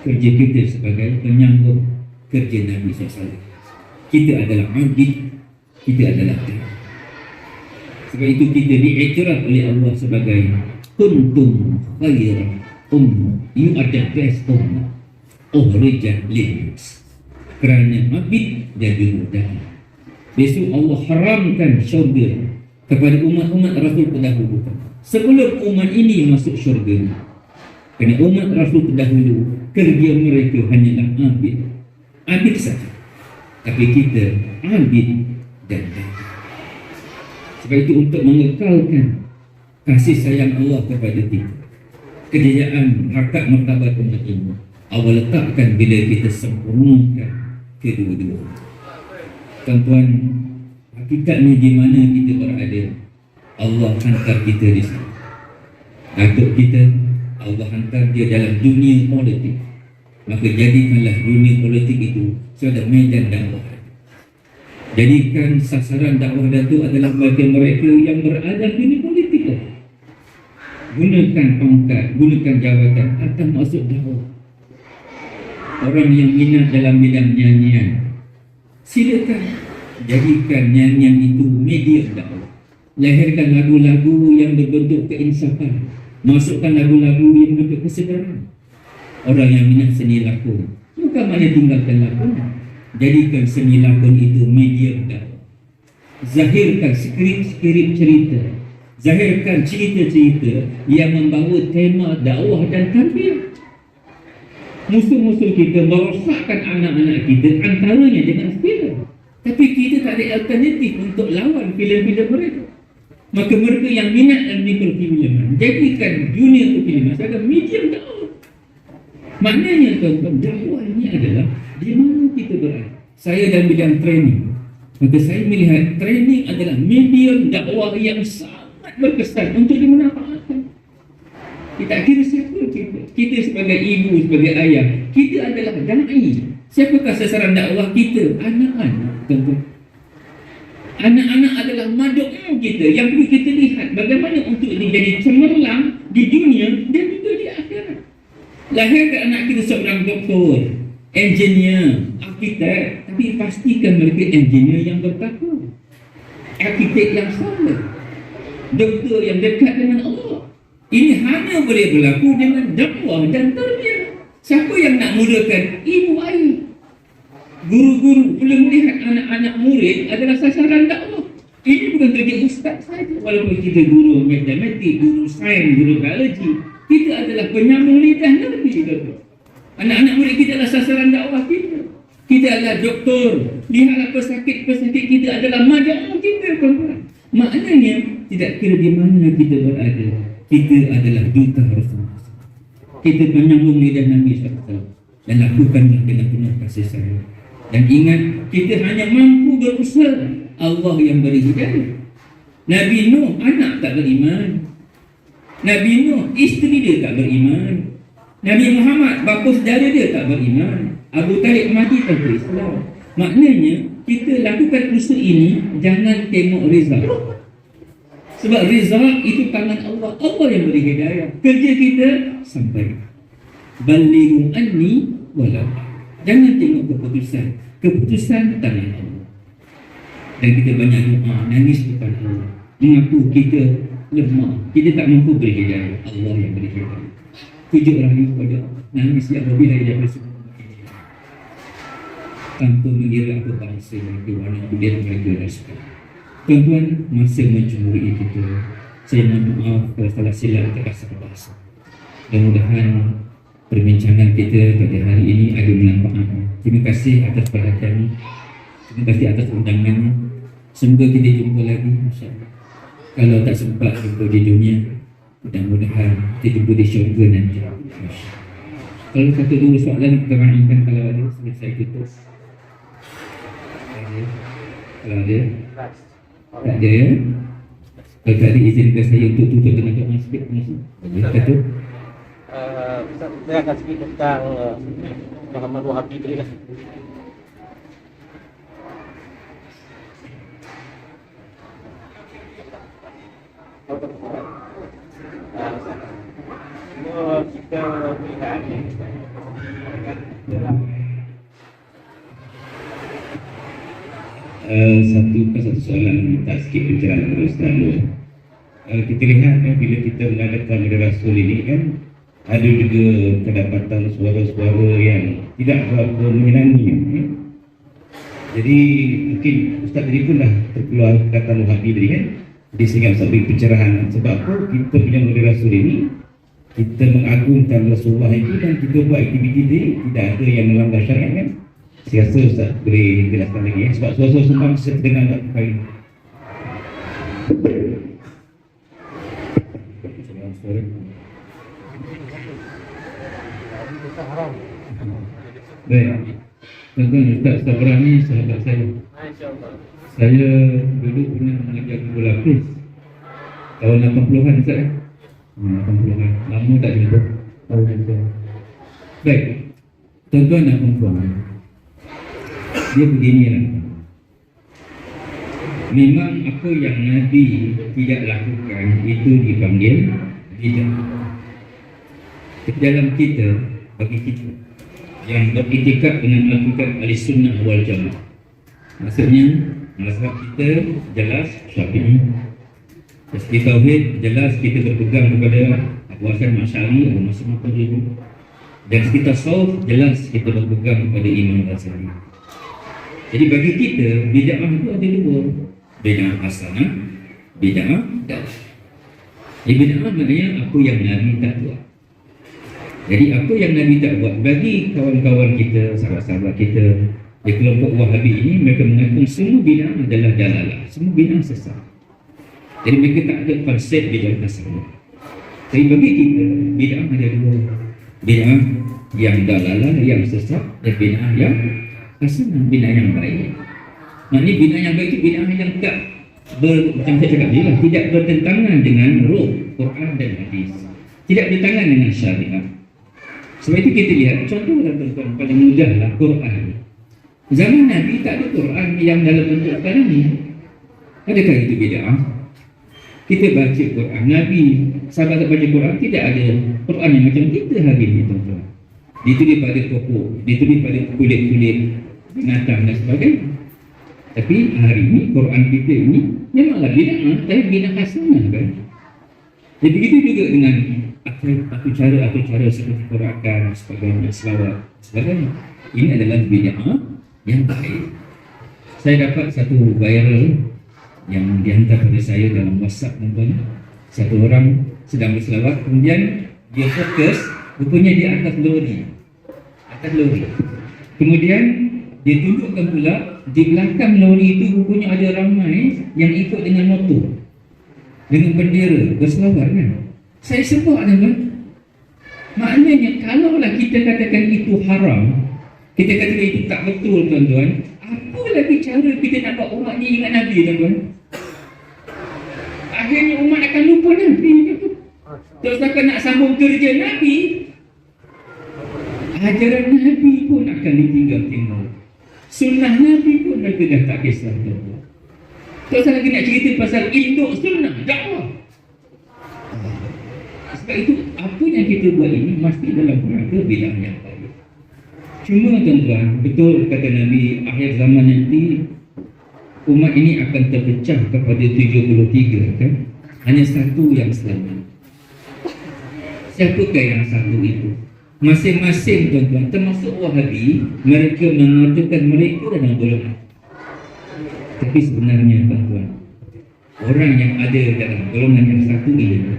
kerja kita sebagai penyambung kerja Nabi SAW. Kita adalah abid, kita adalah taat. Sebab itu kita diiktiraf oleh Allah sebagai kuntum khaira ummah, you are the best ummah ukhrijat lin-nas. Kerana abid dan taat. Besok Allah haramkan syurga kepada umat-umat Rasul terdahulu sebelum umat ini masuk syurga. Kerana umat Rasul terdahulu kerja mereka hanyalah abid saja. Tapi kita abid dan taat. Sebab itu untuk mengekalkan kasih sayang Allah kepada kita, kejayaan harkat martabat umat ini, Allah letakkan bila kita sempurnakan kedua-dua. Tuan-tuan, hakikatnya di mana kita berada, Allah hantar kita di sini. Datuk kita, Allah hantar dia dalam dunia politik. Maka jadikanlah dunia politik itu sebagai medan dakwah. Jadikan sasaran dakwah Datuk adalah bagi mereka yang berada di dunia politik. Gunakan pangkat, gunakan jawatan akan masuk dakwah. Orang yang minat dalam bidang nyanyian, silakan jadikan nyanyian itu media dakwah. Lahirkan lagu-lagu yang berbentuk keinsafan, masukkan lagu-lagu yang berbentuk kesedaran. Orang yang minat seni lakon, bukan mana tinggalkan lakon, jadikan seni lakon itu media dakwah. Zahirkan skrip-skrip cerita, zahirkan cerita-cerita yang membawa tema dakwah dan tarbiyah. Musuh-musuh kita merosakkan anak-anak kita antaranya dengan filem. Tapi kita tak ada alternatif untuk lawan filem-filem mereka. Maka mereka yang minat dalam perfilman, jadikan dunia perfilman sebagai medium dakwah. Maknanya tuan-tuan, dakwah ini adalah di mana kita berada. Saya dalam bidang training, maka saya melihat training adalah medium dakwah yang sangat berkesan untuk dimanfaatkan. Kita kira siapa kita sebagai ibu, sebagai ayah, kita adalah da'i Siapakah sasaran dakwah kita? Anak-anak, tuan-tuan. Anak-anak adalah maduk kita yang perlu kita lihat bagaimana untuk dia jadi cemerlang di dunia dan juga di akhirat. Lahirkan anak kita seorang doktor, engineer, arkitek, tapi pastikan mereka engineer yang bertakwa, arkitek yang soleh, doktor yang dekat dengan Allah. Ini hanya boleh berlaku dengan dakwah dan tarbiyah. Siapa yang nak mulakan? Ibu ayah. Guru-guru perlu melihat anak-anak murid adalah sasaran dakwah. Ini bukan kerja ustaz saja. Walaupun kita guru matematik, guru sains, guru biologi, kita adalah penyambung lidah Nabi. Anak-anak murid kita adalah sasaran dakwah kita. Kita adalah doktor. Lihatlah pesakit-pesakit kita adalah madam kita, tuan-tuan. Maknanya tidak kira di mana kita berada, kita adalah duta Rasulullah. Kita menyambung lidah Nabi SAW dan lakukanlah dengan penuh kasih sayang. Dan ingat, kita hanya mampu berusaha. Allah yang beri hidayah. Nabi Nuh anak tak beriman. Nabi Nuh isteri dia tak beriman. Nabi Muhammad bapa saudara dia tak beriman. Abu Talib mati tanpa Islam. Maknanya kita lakukan usaha ini, jangan tengok result. Sebab result itu tangan Allah. Allah yang beri hidayah. Kerja kita sampai balighu anni walau. Jangan tengok keputusan. Keputusan tangan Allah. Dan kita banyak doa, nangis depan Allah. Mengaku kita lemah, kita tak mampu beri hidayah. Allah yang beri hidayah. Pujuk rayu pada Allah. Nangis ya apabila dia bersyukur. Tanpa mengira apa bangsa mereka, warna kulit mereka dan sebagainya. Tuan-tuan, masa mencuri kita, saya mohon maaf kalau salah silap terkasar bahasa. Mudah-mudahan perbincangan kita pada hari ini ada manfaatnya. Terima kasih atas perhatiannya. Terima kasih atas undangannya. Semoga kita jumpa lagi, insya-Allah. Kalau tak sempat jumpa di dunia, mudah-mudahan kita jumpa di syurga nanti. Kalau satu dua soalan kita ramaikan, kalau ada selesai tutup. Kalau ada, tak ada ya. Kalau tak ada, izinkan saya untuk tutup dengan doa sikit. Kata saya akan sedikit tentang Muhammad Wahabi tadi lah. Kita melihat satu soalan minta sikit pencerahan dari Ustaz Nur. Kita lihat bila kita mengadakan Maulid Rasul ini kan, ada juga kedapatan suara-suara yang tidak berapa menyenangi. Jadi mungkin Ustaz tadi pun dah terkeluar kata Wahabi tadi kan. Jadi saya ingat Ustaz beri pencerahan. Sebab apa kita punya Maulid Rasul ini, kita mengagungkan Rasulullah itu dan kita buat aktiviti ini tidak ada yang melanggar syariat kan. Saya rasa Ustaz boleh jelaskan lagi ya. Sebab suara-suara sumbang saya terdengar tak kali. Baik, tuan-tuan, Ustaz Sabrah ni sahabat saya. Saya dulu pernah mengajar Guru Lapis tahun 80-an Ustaz. 80-an, lama tak jumpa. Baik, tuan-tuan dan puan-puan, dia beginilah. Memang apa yang Nabi tidak lakukan itu dipanggil bid'ah. Dalam kita, bagi kita yang beriktikad dengan Al-Quran Ahlussunnah wal Jamaah, maksudnya mazhab kita jelas Syafi'i. Dari segi tauhid jelas kita berpegang kepada Abu Hasan Asy'ari, Abu Mansur Maturidi. Dari segi tasawuf jelas kita berpegang kepada Imam Ghazali. Jadi bagi kita bid'ah itu ada dua, bid'ah hasanah, bid'ah dalah. Bid'ah maknanya apa yang Nabi tak buat. Jadi apa yang Nabi tak buat, bagi kawan-kawan kita, sahabat-sahabat kita di kelompok Wahabi ini, mereka mengaku semua bid'ah adalah dalalah, semua bid'ah sesat. Jadi mereka tak ada konsep bid'ah hasanah. Tapi bagi kita bid'ah ada dua, bid'ah yang dalalah, yang sesat, dan bid'ah yang hasanah, bid'ah yang baik. Maknanya bid'ah yang baik itu bid'ah yang tak macam saya cakap tadi lah, tidak bertentangan dengan ruh Quran dan hadis, tidak bertentangan dengan syariat. Sebab itu kita lihat contoh tuan-tuan paling mudah lah Quran. Zaman Nabi tak ada Quran yang dalam bentuk sekarang ni. Adakah itu bid'ah? Kita baca Quran, Nabi sahabat baca Quran, tidak ada Quran yang macam kita hari ni tuan-tuan. Ditulis pada pokok, ditulis pada kulit-kulit binatang dan sebagainya. Tapi hari ni Quran kita ni memanglah bid'ah, tapi bid'ah hasanah kan. Jadi begitu juga dengan cara seperti Quran, sebagainya, selawat, sebagainya. Ini adalah bid'ah yang baik. Saya dapat satu viral yang dihantar kepada saya dalam WhatsApp tuan-tuan. Satu orang sedang berselawat, kemudian dia fokus rupanya di atas lori. Kemudian dia tunjukkan pula di belakang lori itu rupanya ada ramai yang ikut dengan motor, dengan bendera berselawat kan. Saya sebut tuan-tuan, maknanya kalaulah kita katakan itu haram, kita katakan itu tak betul tuan-tuan, apa lagi cara kita nak buat umat ni ingat Nabi tuan-tuan? Akhirnya umat akan lupa Nabi. Terus akan nak sambung kerja Nabi, ajaran Nabi pun akan ditinggal tengok, sunnah Nabi pun mereka dah tak kisah tuan-tuan. Terus lagi nak cerita pasal induk sunnah dakwah. Sebab itu apa yang kita buat ini mesti dalam kerangka bid'ah yang baik. Cuma tuan-tuan, betul kata Nabi, akhir zaman nanti umat ini akan terpecah kepada 73 kan? Hanya satu yang selamat. Siapakah yang satu itu? Masing-masing tuan-tuan, termasuk Wahabi, mereka mengatakan mereka dalam golongan. Tapi sebenarnya tuan-tuan, orang yang ada dalam golongan yang satu ini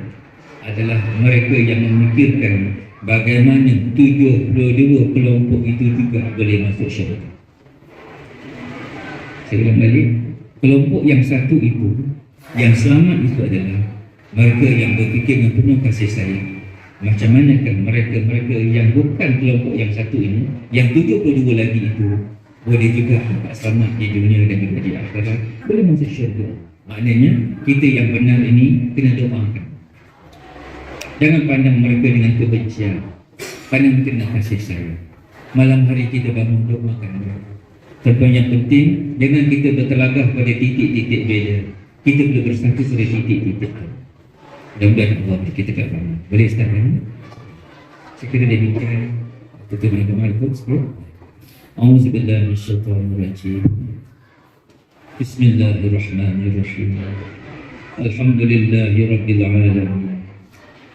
adalah mereka yang memikirkan bagaimana 72 kelompok itu juga boleh masuk syurga. Saya ulang balik, kelompok yang satu itu, yang selamat itu adalah mereka yang berfikir dengan penuh kasih sayang. Macam manakah mereka-mereka yang bukan kelompok yang satu ini, yang 72 lagi itu, boleh juga dapat selamat di dunia dan juga di akhirat, boleh masuk syurga. Maknanya kita yang benar ini kena doakan. Jangan pandang mereka dengan kebencian, pandang dengan kasih sayang. Malam hari kita bangun doakan mereka. Tapi yang penting, jangan kita bertelagah pada titik-titik beza. Kita perlu bersatu pada titik-titik. Mudah-mudahan Allah beri kita kat bangun. Boleh sekarang? Sekiranya demikian, tutup dengan doa sikit. A'udzubillahi minasyaitonirrajim. Bismillahirrahmanirrahim. Alhamdulillahi rabbil alamin.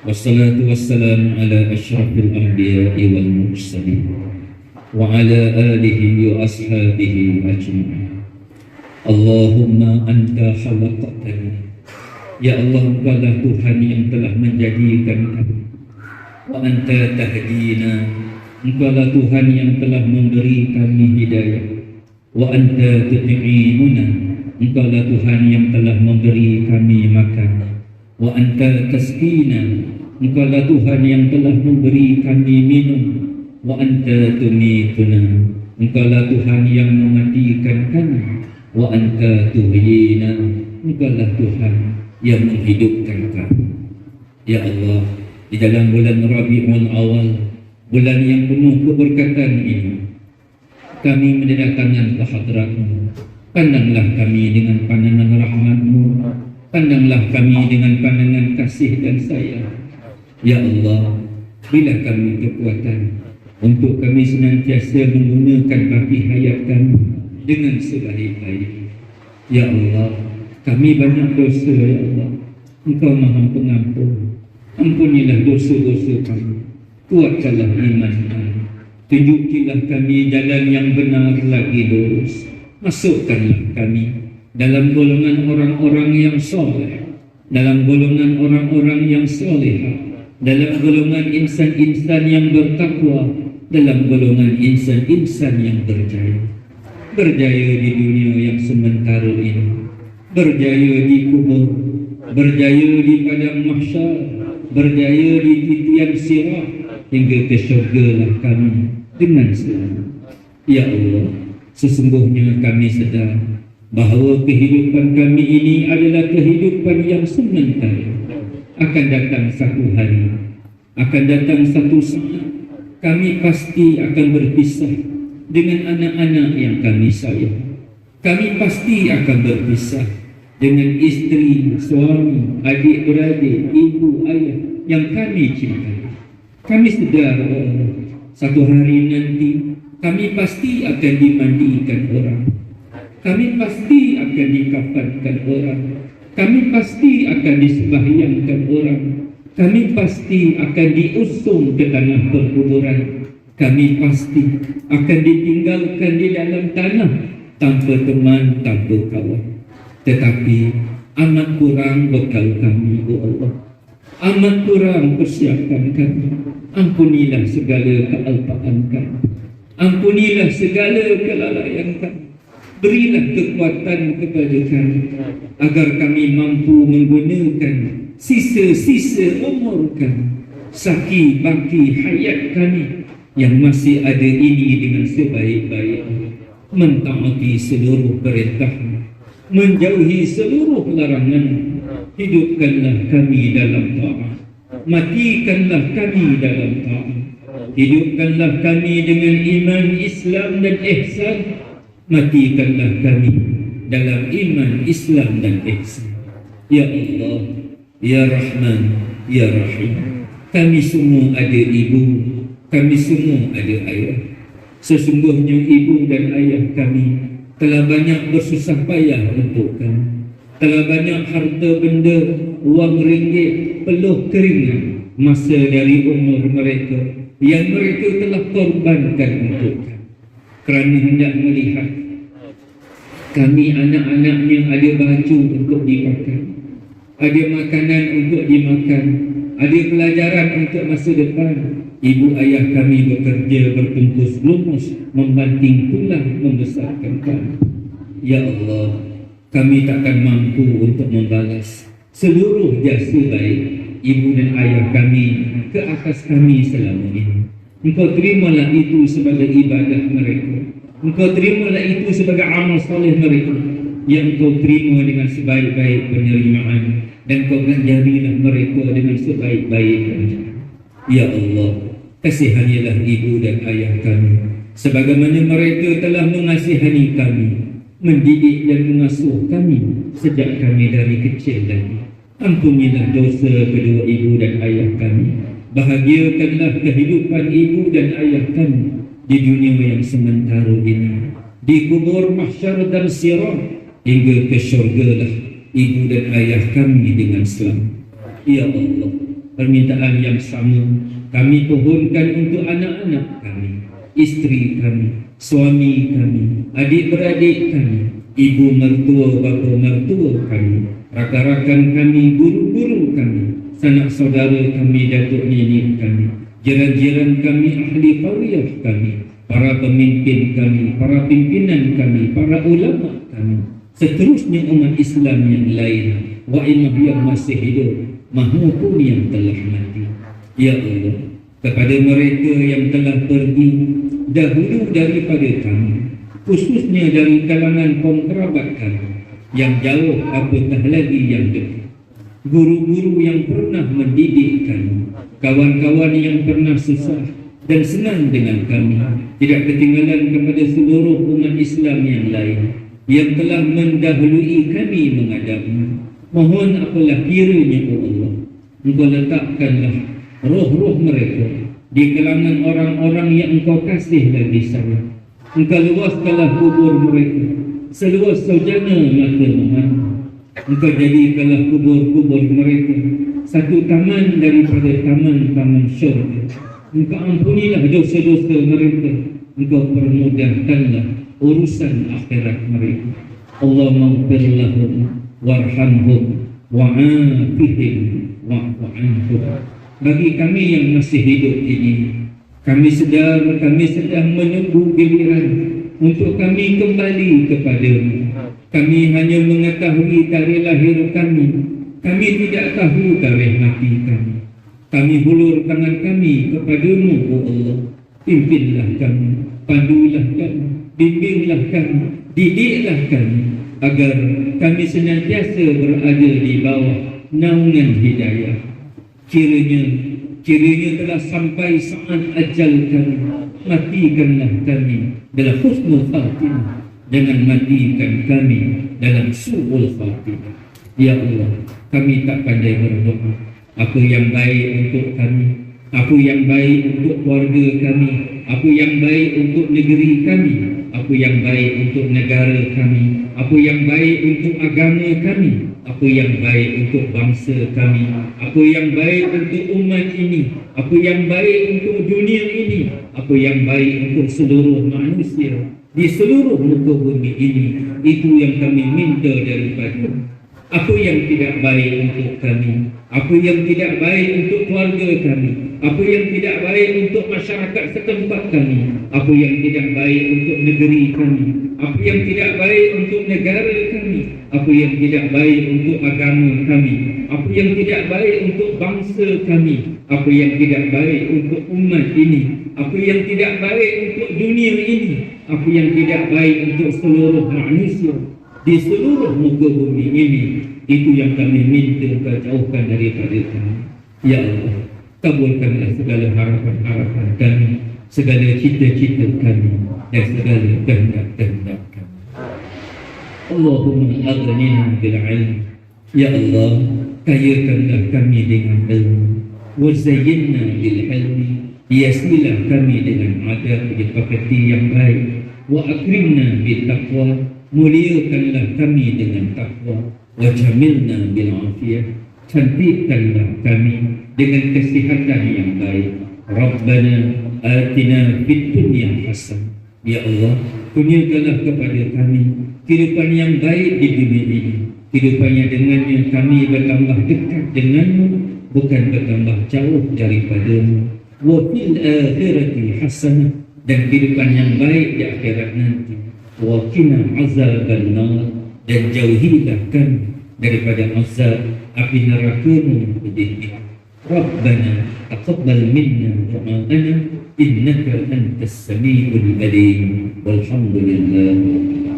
Wassalatu wassalamu ala asyrafil anbiya'i wal mursalin wa ala alihi wa ashabihi ajma'in. Allahumma anta khalaqtani, ya Allah, engkaulah Tuhan yang telah menjadikan kami. Wa anta tahdina, engkaulah Tuhan yang telah memberi kami hidayah. Wa anta tut'imuna, engkaulah Tuhan yang telah memberi kami makan. Wa anta tasqina, engkaulah Tuhan yang telah memberi kami minum. Wa anta tumituna, engkaulah Tuhan yang mematikan kami. Wa anta tuhyina, engkaulah Tuhan yang menghidupkan kami. Ya Allah, di dalam bulan Rabiul Awal, bulan yang penuh keberkatan ini, kami mendatangkan kehadrat-Mu. Pandanglah kami dengan pandangan rahmat-Mu, pandanglah kami dengan pandangan kasih dan sayang. Ya Allah, berilah kami kekuatan untuk kami senantiasa menggunakan baki hayat kami dengan sebaik-baik. Ya Allah, kami banyak dosa, ya Allah. Engkau Maha Pengampun. Ampunilah dosa-dosa kami. Kuatkanlah iman kami. Tunjukilah kami jalan yang benar lagi lurus. Masukkanlah kami dalam golongan orang-orang yang soleh, dalam golongan orang-orang yang solehah, dalam golongan insan-insan yang bertakwa, dalam golongan insan-insan yang berjaya. Berjaya di dunia yang sementara ini, berjaya di kubur, berjaya di padang mahsyar, berjaya di titian sirat, hingga ke syurgalah kami dengan selamat. Ya Allah, sesungguhnya kami sedar bahawa kehidupan kami ini adalah kehidupan yang sementara. Akan datang satu hari, akan datang satu saat kami pasti akan berpisah dengan anak-anak yang kami sayang. Kami pasti akan berpisah dengan isteri, suami, adik-beradik, ibu, ayah yang kami cintai. Kami sedar satu hari nanti kami pasti akan dimandikan orang. Kami pasti akan dikafankan orang. Kami pasti akan disembahyangkan orang. Kami pasti akan diusung ke tanah perkuburan. Kami pasti akan ditinggalkan di dalam tanah tanpa teman, tanpa kawan. Tetapi amat kurang bekal kami, ya Allah. Amat kurang persiapan kami. Ampunilah segala kealpaan kami. Ampunilah segala kelalaian kami. Berilah kekuatan kepada kami agar kami mampu menggunakan sisa-sisa umur kami, saki baki hayat kami yang masih ada ini dengan sebaik-baiknya, mentaati seluruh perintah, menjauhi seluruh larangan. Hidupkanlah kami dalam taat, matikanlah kami dalam taat. Hidupkanlah kami dengan iman, Islam dan ihsan. Matikanlah kami dalam iman, Islam dan ihsan. Ya Allah, Ya Rahman, Ya Rahim. Kami semua ada ibu, kami semua ada ayah. Sesungguhnya ibu dan ayah kami telah banyak bersusah payah untuk kami, telah banyak harta benda, wang ringgit, peluh keringat, masa dari umur mereka yang mereka telah korbankan untuk kami, kerana hendak melihat kami anak-anaknya ada baju untuk dipakai, ada makanan untuk dimakan, ada pelajaran untuk masa depan. Ibu ayah kami bekerja bertungkus lumus, membanting tulang membesarkan kami. Ya Allah, kami takkan mampu untuk membalas seluruh jasa baik ibu dan ayah kami ke atas kami selama ini. Engkau terimalah itu sebagai ibadah mereka. Engkau terimalah itu sebagai amal soleh mereka yang Engkau terima dengan sebaik-baik penerimaan, dan Kau ganjarilah mereka dengan sebaik-baik ganjaran. Ya Allah, kasihanilah ibu dan ayah kami sebagaimana mereka telah mengasihani kami, mendidik dan mengasuh kami sejak kami dari kecil lagi. Ampunilah dosa kedua ibu dan ayah kami. Bahagiakanlah kehidupan ibu dan ayah kami di dunia yang sementara ini, di kubur mahsyar dan sirat, hingga ke syurgalah ibu dan ayah kami dengan selamat. Ya Allah, permintaan yang sama kami pohonkan untuk anak-anak kami, isteri kami, suami kami, adik-beradik kami, ibu mertua, bapa mertua kami, rakan-rakan kami, guru-guru kami, sanak saudara kami, datuk nenek kami, jiran-jiran kami, ahli fariah kami, para pemimpin kami, para pimpinan kami, para ulama kami, seterusnya umat Islam yang lain, wa'imah yang masih hidup maupun yang telah mati. Ya Allah, kepada mereka yang telah pergi dahulu daripada kami, khususnya dari kalangan kaum kerabat kami yang jauh apatah lagi yang dekat, guru-guru yang pernah mendidik kami, kawan-kawan yang pernah susah dan senang dengan kami, tidak ketinggalan kepada seluruh umat Islam yang lain yang telah mendahului kami menghadapmu. Mohon apalah kiranya, ya Allah, Engkau letakkanlah roh-roh mereka di kalangan orang-orang yang Engkau kasih lagi sayang. Engkau luaskanlah kubur mereka seluas saujana mata memandang. Engkau jadikanlah kubur-kubur mereka satu taman daripada taman-taman syurga. Engkau ampunilah dosa-dosa mereka. Engkau permudahkanlah urusan akhirat mereka. Allah maghfir lahum warhamhum wa'afihim wa'fu anhum. Bagi kami yang masih hidup ini, kami sedar kami sedang menunggu giliran untuk kami kembali kepadamu. Kami hanya mengetahui tarikh lahir kami, kami tidak tahu tarikh mati kami. Kami hulur tangan kami kepadamu, ya Allah. Pimpinlah kami, pandulah kami, bimbinglah kami, didiklah kami, agar kami senantiasa berada di bawah naungan hidayah. Kiranya Kiranya telah sampai saat ajal kami, matikanlah kami dalam husnul khatimah, jangan matikan kami dalam su'ul khatimah. Ya Allah, kami tak pandai berdoa. Apa yang baik untuk kami, apa yang baik untuk keluarga kami, apa yang baik untuk negeri kami, apa yang baik untuk negara kami, apa yang baik untuk agama kami, apa yang baik untuk bangsa kami, apa yang baik untuk umat ini, apa yang baik untuk dunia ini, apa yang baik untuk seluruh manusia di seluruh muka bumi ini. Itu yang kami minta daripada. Apa yang tidak baik untuk kami, apa yang tidak baik untuk keluarga kami, apa yang tidak baik untuk masyarakat setempat kami, apa yang tidak baik untuk negeri kami, apa yang tidak baik untuk negara kami, apa yang tidak baik untuk agama kami, apa yang tidak baik untuk bangsa kami, apa yang tidak baik untuk umat ini, apa yang tidak baik untuk dunia ini, apa yang tidak baik untuk seluruh manusia di seluruh muka bumi ini. Itu yang kami minta kau jauhkan daripada kami. Ya Allah, kabulkanlah segala harapan-harapan kami, segala cita-cita kami, dan segala kehendak-kehendak kami. Allahumma aghnina bil ilm. Ya Allah, kayakanlah kami dengan ilmu. Wa zayyinna bil ilmi. Hiasilah kami dengan adab dipakati yang baik. Wa akrimna bil taqwa. Muliakanlah kami dengan takwa. Wa jamilna bil afiyah. Cantikkanlah kami dengan kesihatan yang baik. Rabbana atina fid dunya hasanah. Ya Allah, kurniakanlah kepada kami kehidupan yang baik di dunia ini, kehidupan yang dengannya kami bertambah dekat denganmu, bukan bertambah jauh daripadamu. Wa fil akhirati hasanah, dan kehidupan yang baik di akhirat nanti. Wa qina azabannar, dan jauhilah kami daripada azab api neraka-Mu pedih. Rabbana taqabbal minna du'aana innaka antas samiul alim. Walhamdulillah.